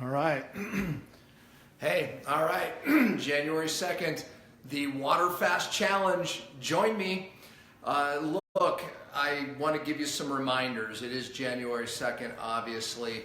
All right. Hey, all right. January 2nd, the Water Fast Challenge. Join me. Look, I want to give you some reminders. It is January 2nd, obviously,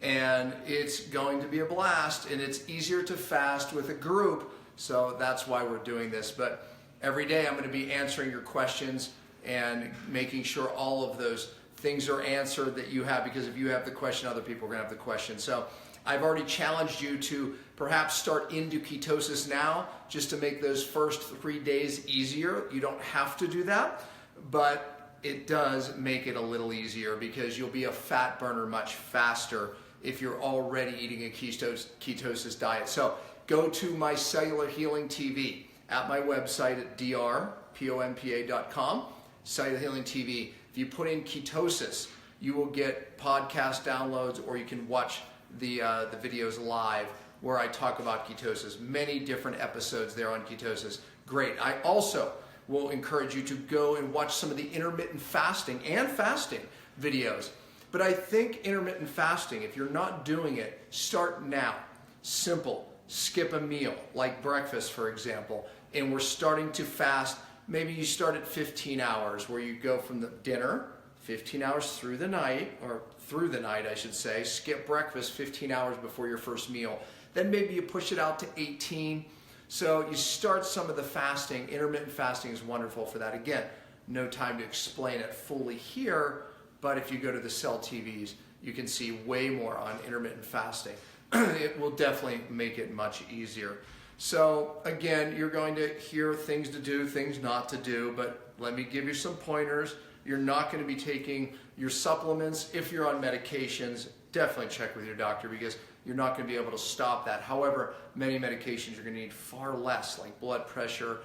and it's going to be a blast, and it's easier to fast with a group, so that's why we're doing this. But every day I'm going to be answering your questions and making sure all of those things are answered that you have, because if you have the question, other people are going to have the question. So I've already challenged you to perhaps start into ketosis now, just to make those first 3 days easier. You don't have to do that, but it does make it a little easier because you'll be a fat burner much faster if you're already eating a ketosis diet. So go to my Cellular Healing TV at my website at drpompa.com, Cellular Healing TV. If you put in ketosis, you will get podcast downloads, or you can watch the videos live where I talk about ketosis. Many different episodes there on ketosis. Great. I also will encourage you to go and watch some of the intermittent fasting and fasting videos. But I think intermittent fasting, if you're not doing it, start now. Simple. Skip a meal, like breakfast, for example, and we're starting to fast. Maybe you start at 15 hours, where you go from the dinner 15 hours through the night, or through the night, I should say, skip breakfast 15 hours before your first meal. Then maybe you push it out to 18. So you start some of the fasting. Intermittent fasting is wonderful for that. Again, no time to explain it fully here, but if you go to the Cell TVs, you can see way more on intermittent fasting. It will definitely make it much easier. So again, you're going to hear things to do, things not to do, but let me give you some pointers. You're not going to be taking your supplements. If you're on medications, definitely check with your doctor, because you're not going to be able to stop that. However, many medications you're going to need far less, like blood pressure,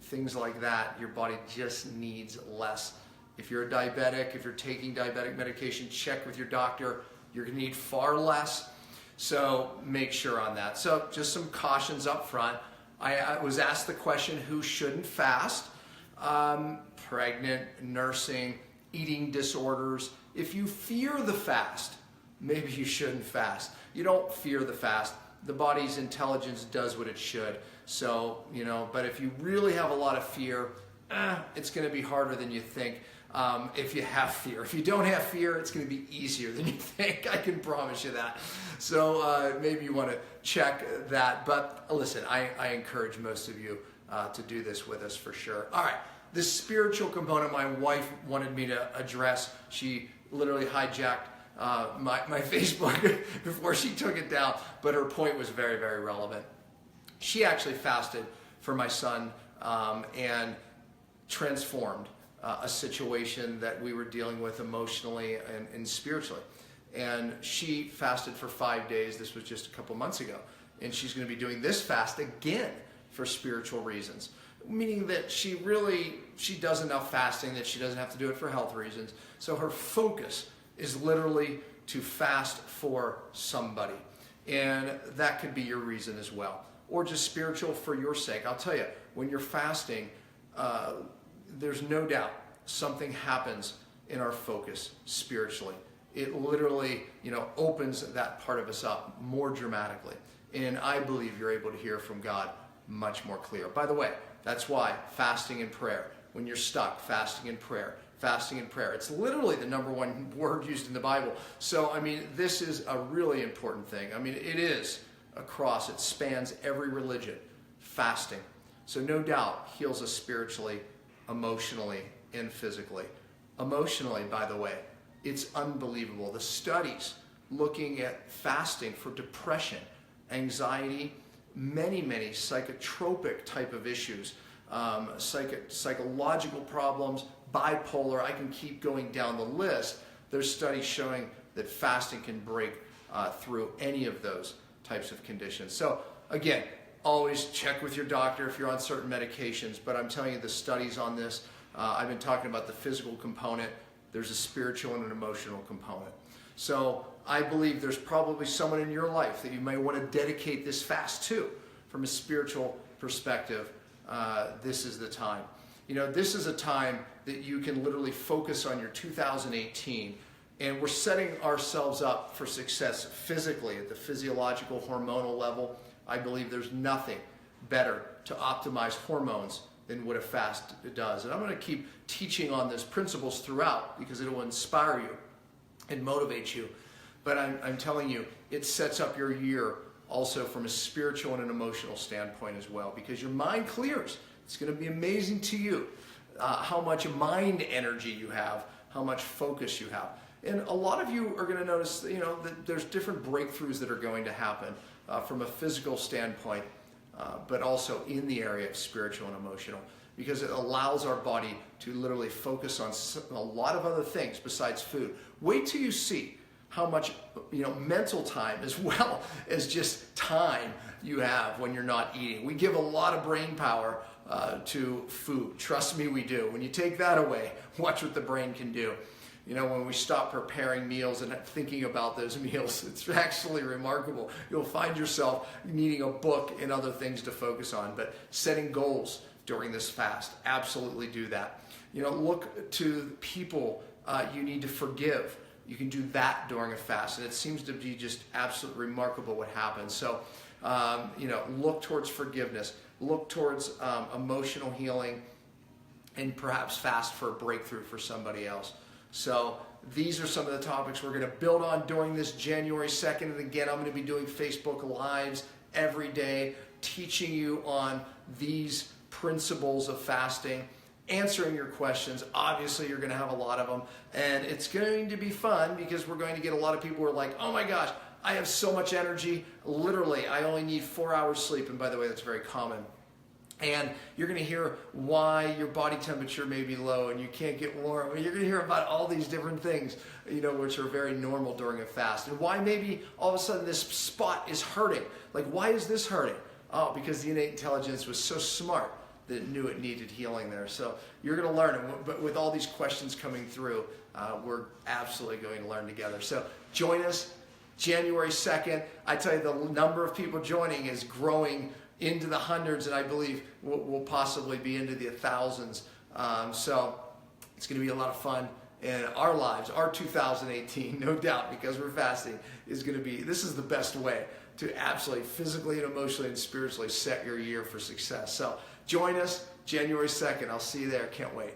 things like that. Your body just needs less. If you're a diabetic, if you're taking diabetic medication, check with your doctor. You're going to need far less. So make sure on that. So just some cautions up front. I was asked the question, who shouldn't fast? Pregnant, nursing, eating disorders. If you fear the fast, maybe you shouldn't fast. You don't fear the fast. The body's intelligence does what it should. So, but if you really have a lot of fear, it's going to be harder than you think. If you have fear. If you don't have fear, it's going to be easier than you think. I can promise you that. So maybe you want to check that. But listen, I encourage most of you to do this with us for sure. All right. The spiritual component my wife wanted me to address. She literally hijacked my Facebook before she took it down, but her point was very, very relevant. She actually fasted for my son and transformed a situation that we were dealing with emotionally and spiritually. And she fasted for 5 days. This was just a couple months ago. And she's going to be doing this fast again for spiritual reasons. Meaning that she does enough fasting that she doesn't have to do it for health reasons. So her focus is literally to fast for somebody. And that could be your reason as well. Or just spiritual for your sake. I'll tell you, when you're fasting, there's no doubt something happens in our focus spiritually. It literally, opens that part of us up more dramatically. And I believe you're able to hear from God much more clear. By the way, that's why fasting and prayer, when you're stuck, fasting and prayer. It's literally the number one word used in the Bible. So, this is a really important thing. It is across, it spans every religion, fasting. So no doubt heals us spiritually, emotionally, and physically. Emotionally, by the way, it's unbelievable. The studies looking at fasting for depression, anxiety, many psychotropic type of issues, psychological problems, bipolar, I can keep going down the list. There's studies showing that fasting can break through any of those types of conditions. So again, always check with your doctor if you're on certain medications, but I'm telling you the studies on this, I've been talking about the physical component, there's a spiritual and an emotional component. So I believe there's probably someone in your life that you may want to dedicate this fast to from a spiritual perspective. This is the time. This is a time that you can literally focus on your 2018 And we're setting ourselves up for success physically at the physiological hormonal level. I believe there's nothing better to optimize hormones than what a fast does. And I'm going to keep teaching on those principles throughout because it will inspire you and motivate you. But I'm telling you, it sets up your year also from a spiritual and an emotional standpoint as well, because your mind clears. It's going to be amazing to you how much mind energy you have, how much focus you have. And a lot of you are going to notice, that there's different breakthroughs that are going to happen from a physical standpoint, but also in the area of spiritual and emotional, because it allows our body to literally focus on a lot of other things besides food. Wait till you see how much mental time as well as just time you have when you're not eating. We give a lot of brain power to food. Trust me, we do. When you take that away, watch what the brain can do. When we stop preparing meals and thinking about those meals, it's actually remarkable. You'll find yourself needing a book and other things to focus on. But setting goals during this fast, absolutely do that. Look to people you need to forgive. You can do that during a fast, and it seems to be just absolutely remarkable what happens. So, look towards forgiveness, look towards emotional healing, and perhaps fast for a breakthrough for somebody else. So these are some of the topics we're going to build on during this January 2nd. And again, I'm going to be doing Facebook Lives every day, teaching you on these principles of fasting, answering your questions. Obviously, you're going to have a lot of them. And it's going to be fun because we're going to get a lot of people who are like, oh my gosh, I have so much energy. Literally, I only need 4 hours sleep. And by the way, that's very common. And you're going to hear why your body temperature may be low and you can't get warm. You're going to hear about all these different things, which are very normal during a fast. And why maybe all of a sudden this spot is hurting. Like, why is this hurting? Oh, because the innate intelligence was so smart that it knew it needed healing there. So you're going to learn. But with all these questions coming through, we're absolutely going to learn together. So join us January 2nd. I tell you, the number of people joining is growing into the hundreds, and I believe we'll possibly be into the thousands. So it's going to be a lot of fun. And our lives, our 2018, no doubt, because we're fasting, is going to be, this is the best way to absolutely physically and emotionally and spiritually set your year for success. So join us January 2nd. I'll see you there. Can't wait.